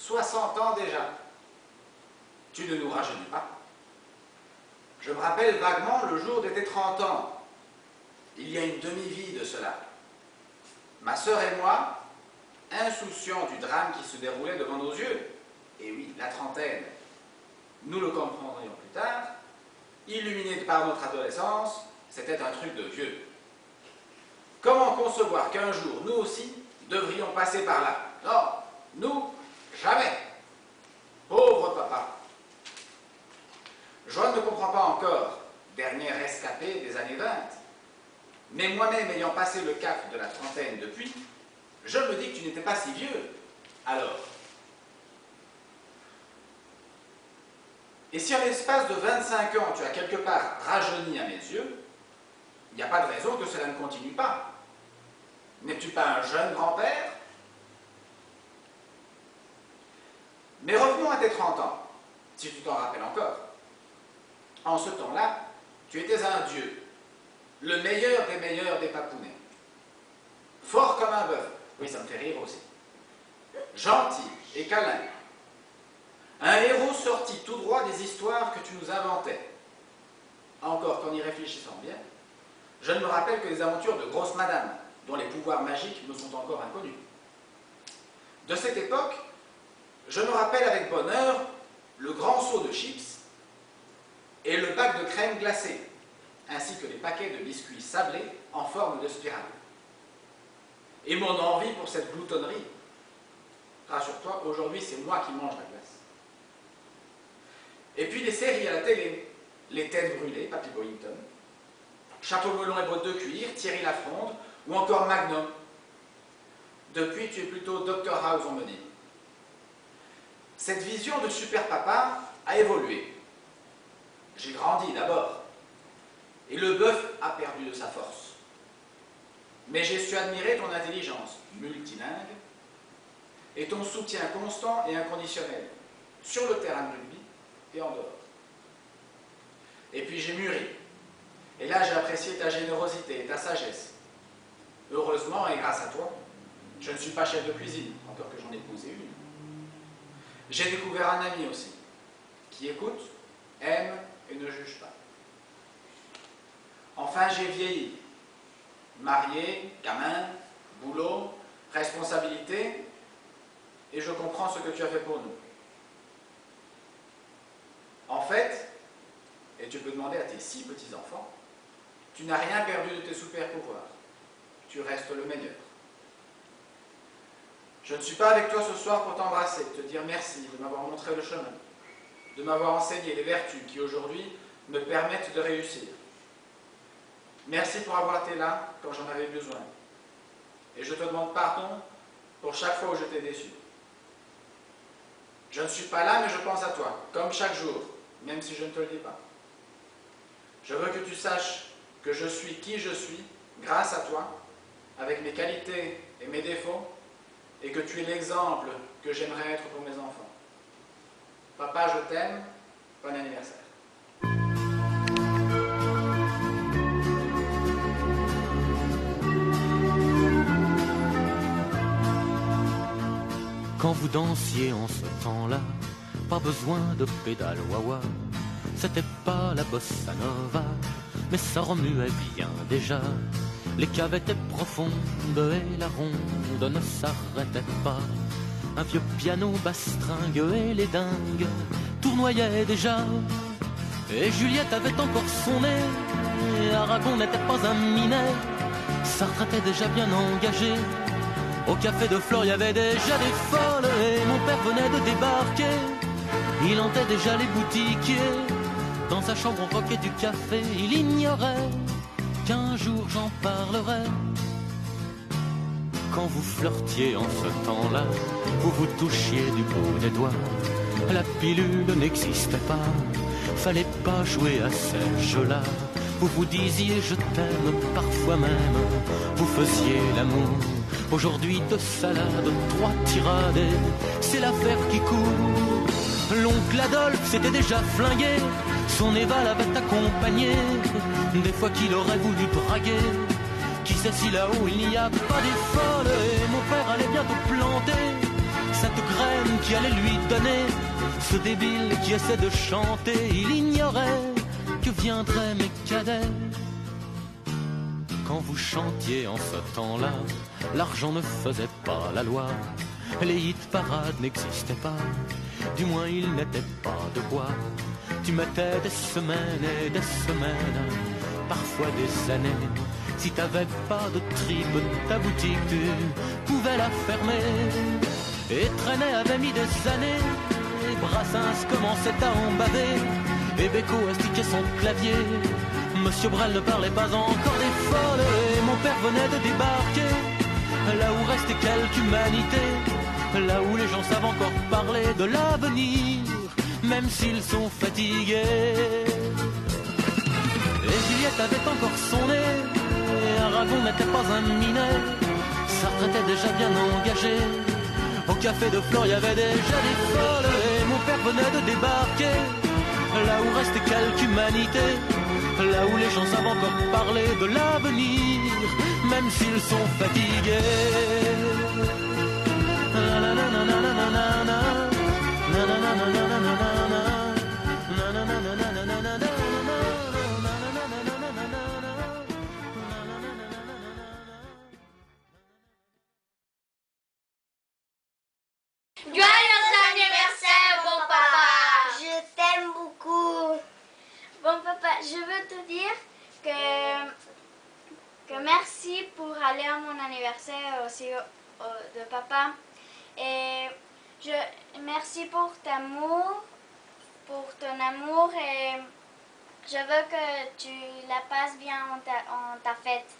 60 ans déjà. Tu ne nous rajeunis pas. Je me rappelle vaguement le jour de tes 30 ans. Il y a une demi-vie de cela. Ma sœur et moi, insouciants du drame qui se déroulait devant nos yeux, et oui, la trentaine, nous le comprendrions plus tard, illuminés par notre adolescence, c'était un truc de vieux. Comment concevoir qu'un jour, nous aussi, devrions passer par là? Non, nous, jamais. Pauvre papa. Joanne ne comprend pas encore, dernière rescapée des années 20. Mais moi-même ayant passé le cap de la trentaine depuis, je me dis que tu n'étais pas si vieux. Alors. Et si en l'espace de 25 ans, tu as quelque part rajeuni à mes yeux, il n'y a pas de raison que cela ne continue pas. N'es-tu pas un jeune grand-père? Mais revenons à tes 30 ans, si tu t'en rappelles encore. En ce temps-là, tu étais un dieu, le meilleur des papounets. Fort comme un bœuf, oui, ça me fait rire aussi. Gentil et câlin. Un héros sorti tout droit des histoires que tu nous inventais. Encore qu'en y réfléchissant bien, je ne me rappelle que les aventures de Grosse Madame, dont les pouvoirs magiques me sont encore inconnus. De cette époque, je me rappelle avec bonheur le grand seau de chips et le bac de crème glacée, ainsi que les paquets de biscuits sablés en forme de spirale. Et mon envie pour cette gloutonnerie. Rassure-toi, aujourd'hui c'est moi qui mange la glace. Et puis les séries à la télé, Les Têtes Brûlées, Papy Boyington, Chapeau melon et bottes de cuir, Thierry Lafronde, ou encore Magnum. Depuis, tu es plutôt Dr House, on me dit. Cette vision de super papa a évolué. J'ai grandi d'abord, et le bœuf a perdu de sa force. Mais j'ai su admirer ton intelligence multilingue et ton soutien constant et inconditionnel sur le terrain de rugby et en dehors. Et puis j'ai mûri, et là j'ai apprécié ta générosité et ta sagesse. Heureusement et grâce à toi, je ne suis pas chef de cuisine, encore que j'en ai épousé une. J'ai découvert un ami aussi, qui écoute, aime et ne juge pas. Enfin, j'ai vieilli. Marié, gamin, boulot, responsabilité, et je comprends ce que tu as fait pour nous. En fait, et tu peux demander à tes 6 petits-enfants, tu n'as rien perdu de tes super-pouvoirs. Tu restes le meilleur. Je ne suis pas avec toi ce soir pour t'embrasser, te dire merci de m'avoir montré le chemin, de m'avoir enseigné les vertus qui aujourd'hui me permettent de réussir. Merci pour avoir été là quand j'en avais besoin. Et je te demande pardon pour chaque fois où je t'ai déçu. Je ne suis pas là, mais je pense à toi, comme chaque jour, même si je ne te le dis pas. Je veux que tu saches que je suis qui je suis, grâce à toi, avec mes qualités et mes défauts, et que tu es l'exemple que j'aimerais être pour mes enfants. Papa, je t'aime. Bon anniversaire. Quand vous dansiez en ce temps-là, pas besoin de pédale wah-wah. C'était pas la bossa nova, mais ça remuait bien déjà. Les caves étaient profondes et la ronde ne s'arrêtait pas. Un vieux piano bastringue et les dingues tournoyaient déjà. Et Juliette avait encore son nez, Aragon n'était pas un minet. Sartre était déjà bien engagé. Au café de Flore, il y avait déjà des folles et mon père venait de débarquer. Il hantait déjà les boutiquiers. Dans sa chambre, on croquait du café. Il ignorait qu'un jour j'en parlerai. Quand vous flirtiez en ce temps-là, vous vous touchiez du bout des doigts. La pilule n'existait pas, fallait pas jouer à ces jeux-là. Vous vous disiez je t'aime, parfois même vous faisiez l'amour. Aujourd'hui 2 salades, 3 tirades, c'est l'affaire qui court. L'oncle Adolphe s'était déjà flingué, son Eva l'avait accompagné. Des fois qu'il aurait voulu draguer, qui sait si là-haut il n'y a pas des folles. Et mon père allait bientôt planter cette graine qui qui allait lui donner. Ce débile qui essaie de chanter, il ignorait que viendraient mes cadets. Quand vous chantiez en ce temps-là, l'argent ne faisait pas la loi. Les hit-parades n'existaient pas, du moins il n'était pas de quoi. Tu mettais des semaines et des semaines, parfois des années. Si t'avais pas de tripe, ta boutique tu pouvais la fermer. Et Trenet avait mis des années, et Brassens commençait à en baver, et Beko astiquait son clavier. Monsieur Brel ne parlait pas encore des folles, et mon père venait de débarquer. Là où restait quelque humanité, là où les gens savent encore parler de l'avenir, même s'ils sont fatigués. Et Juliette avait encore son nez, et Aragon n'était pas un minet. Sartre était déjà bien engagé, au café de Flore il y avait déjà des folles, et mon père venait de débarquer. Là où restait quelque humanité, là où les gens savent encore parler de l'avenir, même s'ils sont fatigués. Joyeux anniversaire, bon papa! Je t'aime beaucoup. Bon papa, je veux te dire que merci pour aller à mon anniversaire aussi de papa. Et merci pour ton amour et je veux que tu la passes bien en ta fête.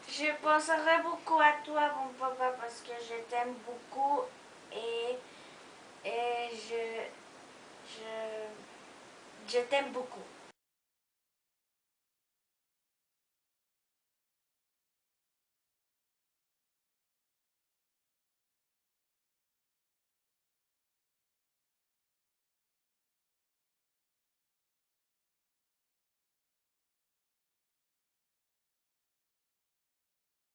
Je penserai beaucoup à toi, mon papa, parce que je t'aime beaucoup et je t'aime beaucoup.